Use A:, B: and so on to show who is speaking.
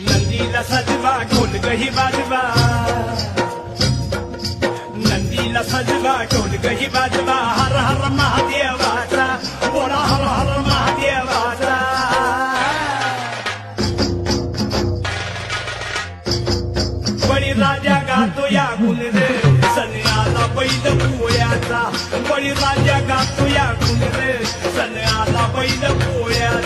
A: नंदीला सजवा ढोलकही वाजवा, नंदीला सजवा ढोलकही वाजवा, हर हर महादेवाचा बोला हर हर महादेवाचा। बळीराजा गातो या गुण रे सण आला बैल पोळ्याचा, बळीराजा गातो या गुण रे सण आला बैल पोळ्याचा।